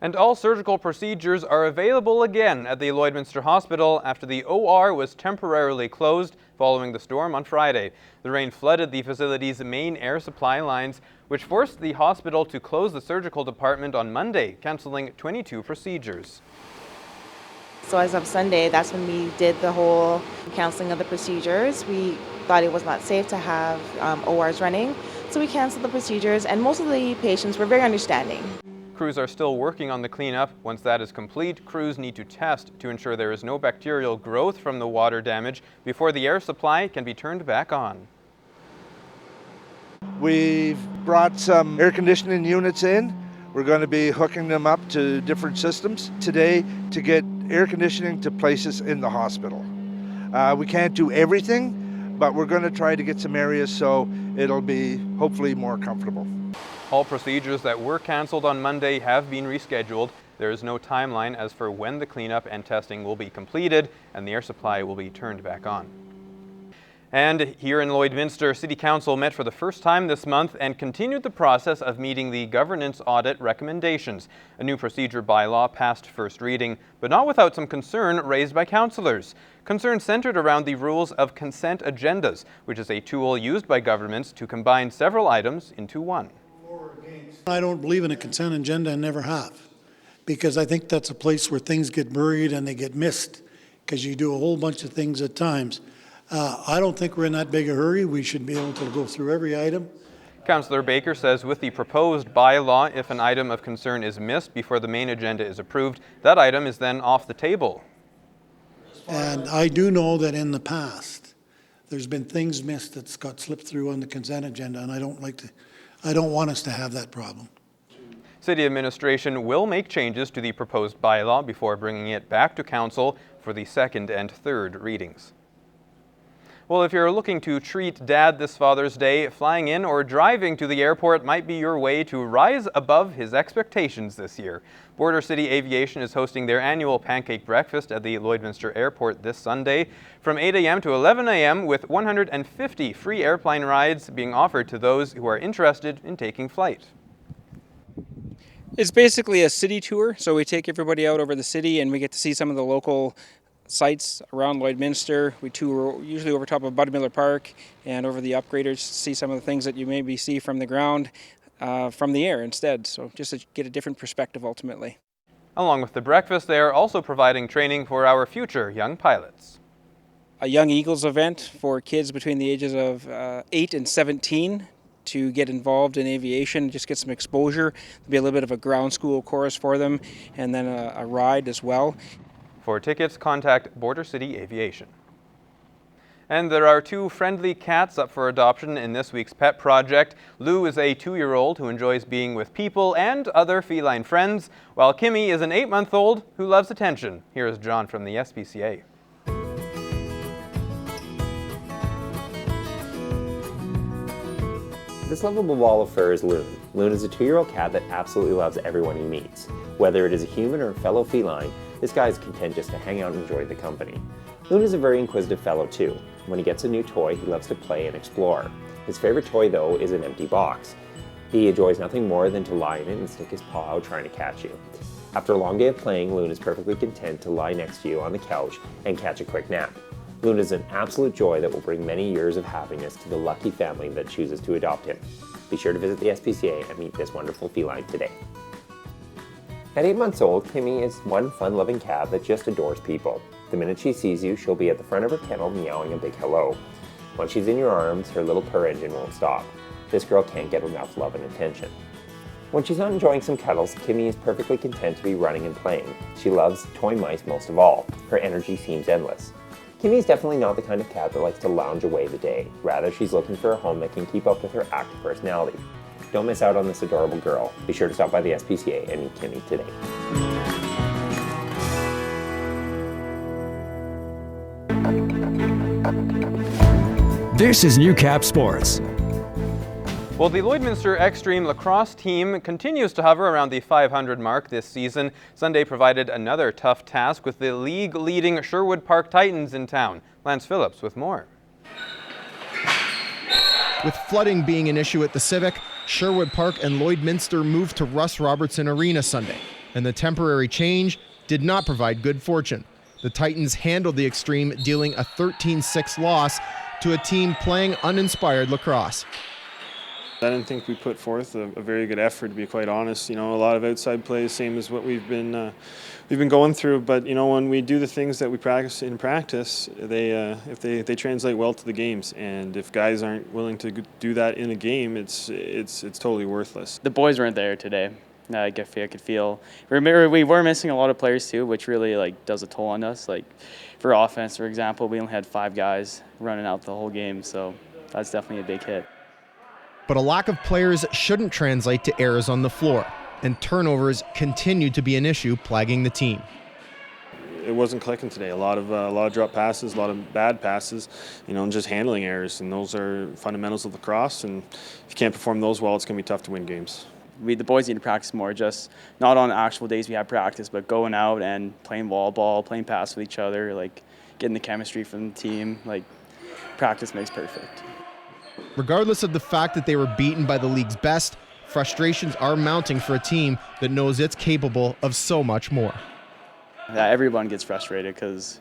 And all surgical procedures are available again at the Lloydminster Hospital after the OR was temporarily closed following the storm on Friday. The rain flooded the facility's main air supply lines, which forced the hospital to close the surgical department on Monday, cancelling 22 procedures. So as of Sunday, that's when we did the whole cancelling of the procedures. We thought it was not safe to have ORs running, so we canceled the procedures, and most of the patients were very understanding. Crews are still working on the cleanup. Once that is complete, crews need to test to ensure there is no bacterial growth from the water damage before the air supply can be turned back on. We've brought some air conditioning units in. We're going to be hooking them up to different systems today to get air conditioning to places in the hospital. We can't do everything, but we're going to try to get some areas so it'll be hopefully more comfortable. All procedures that were cancelled on Monday have been rescheduled. There is no timeline as for when the cleanup and testing will be completed and the air supply will be turned back on. And here in Lloydminster, City Council met for the first time this month and continued the process of meeting the governance audit recommendations. A new procedure bylaw passed first reading, but not without some concern raised by councillors. Concern centered around the rules of consent agendas, which is a tool used by governments to combine several items into one. I don't believe in a consent agenda and never have, because I think that's a place where things get buried and they get missed because you do a whole bunch of things at times. I don't think we're in that big a hurry. We should be able to go through every item. Councillor Baker says with the proposed bylaw, if an item of concern is missed before the main agenda is approved, that item is then off the table. And I do know that in the past, there's been things missed that's got slipped through on the consent agenda, and I don't want us to have that problem. City administration will make changes to the proposed bylaw before bringing it back to council for the second and third readings. Well, if you're looking to treat Dad this Father's Day, flying in or driving to the airport might be your way to rise above his expectations this year. Border City Aviation is hosting their annual Pancake breakfast at the Lloydminster Airport this Sunday from 8 a.m. to 11 a.m. with 150 free airplane rides being offered to those who are interested in taking flight. It's basically a city tour, so we take everybody out over the city and we get to see some of the local sites around Lloydminster. We tour usually over top of Budmiller Park and over the upgraders to see some of the things that you maybe see from the ground from the air instead, so just to get a different perspective ultimately. Along with the breakfast, they are also providing training for our future young pilots. A Young Eagles event for kids between the ages of 8 and 17 to get involved in aviation, just get some exposure. There'll be a little bit of a ground school course for them and then a ride as well. For tickets, contact Border City Aviation. And there are two friendly cats up for adoption in this week's pet project. Lou is a 2-year-old who enjoys being with people and other feline friends, while Kimmy is an 8-month-old who loves attention. Here is John from the SPCA. This lovable ball of fur is Loon. Loon is a 2-year-old cat that absolutely loves everyone he meets. Whether it is a human or a fellow feline, this guy is content just to hang out and enjoy the company. Loon is a very inquisitive fellow too. When he gets a new toy, he loves to play and explore. His favorite toy though is an empty box. He enjoys nothing more than to lie in it and stick his paw out trying to catch you. After a long day of playing, Loon is perfectly content to lie next to you on the couch and catch a quick nap. Loon is an absolute joy that will bring many years of happiness to the lucky family that chooses to adopt him. Be sure to visit the SPCA and meet this wonderful feline today. At 8 months old, Kimmy is one fun-loving cat that just adores people. The minute she sees you, she'll be at the front of her kennel meowing a big hello. Once she's in your arms, her little purr engine won't stop. This girl can't get enough love and attention. When she's not enjoying some cuddles, Kimmy is perfectly content to be running and playing. She loves toy mice most of all. Her energy seems endless. Kimmy is definitely not the kind of cat that likes to lounge away the day. Rather, she's looking for a home that can keep up with her active personality. Don't miss out on this adorable girl. Be sure to stop by the SPCA and meet Kimmy today. This is Newcap Sports. Well, the Lloydminster Extreme Lacrosse team continues to hover around the 500 mark this season. Sunday provided another tough task with the league-leading Sherwood Park Titans in town. Lance Phillips with more. With flooding being an issue at the Civic, Sherwood Park and Lloydminster moved to Russ Robertson Arena Sunday. and the temporary change did not provide good fortune. The Titans handled the extreme, dealing a 13-6 loss to a team playing uninspired lacrosse. I didn't think we put forth a very good effort, to be quite honest. You know, a lot of outside plays, same as what we've been going through. But you know, when we do the things that we practice in practice, if they translate well to the games. And if guys aren't willing to do that in a game, it's totally worthless. The boys weren't there today. I could feel. Remember, we were missing a lot of players too, which really does a toll on us. Like for offense, for example, we only had 5 guys running out the whole game, so that's definitely a big hit. But a lack of players shouldn't translate to errors on the floor, and turnovers continued to be an issue plaguing the team. It wasn't clicking today. A lot of drop passes, a lot of bad passes, you know, and just handling errors. And those are fundamentals of lacrosse. And if you can't perform those well, it's going to be tough to win games. The boys need to practice more, just not on actual days we have practice, but going out and playing wall ball, playing pass with each other, getting the chemistry from the team. Practice makes perfect. Regardless of the fact that they were beaten by the league's best, frustrations are mounting for a team that knows it's capable of so much more. Yeah, everyone gets frustrated because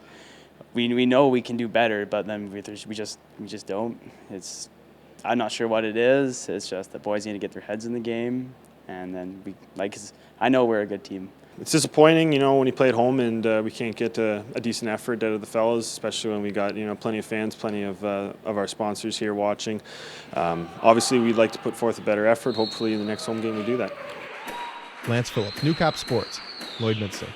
we know we can do better, but then we just don't. I'm not sure what it is. It's just the boys need to get their heads in the game, and then I know we're a good team. It's disappointing, you know, when you play at home and we can't get a decent effort out of the fellas, especially when we got, you know, plenty of fans, plenty of our sponsors here watching. Obviously, we'd like to put forth a better effort. Hopefully, in the next home game, we do that. Lance Phillips, Newcap Sports, Lloydminster.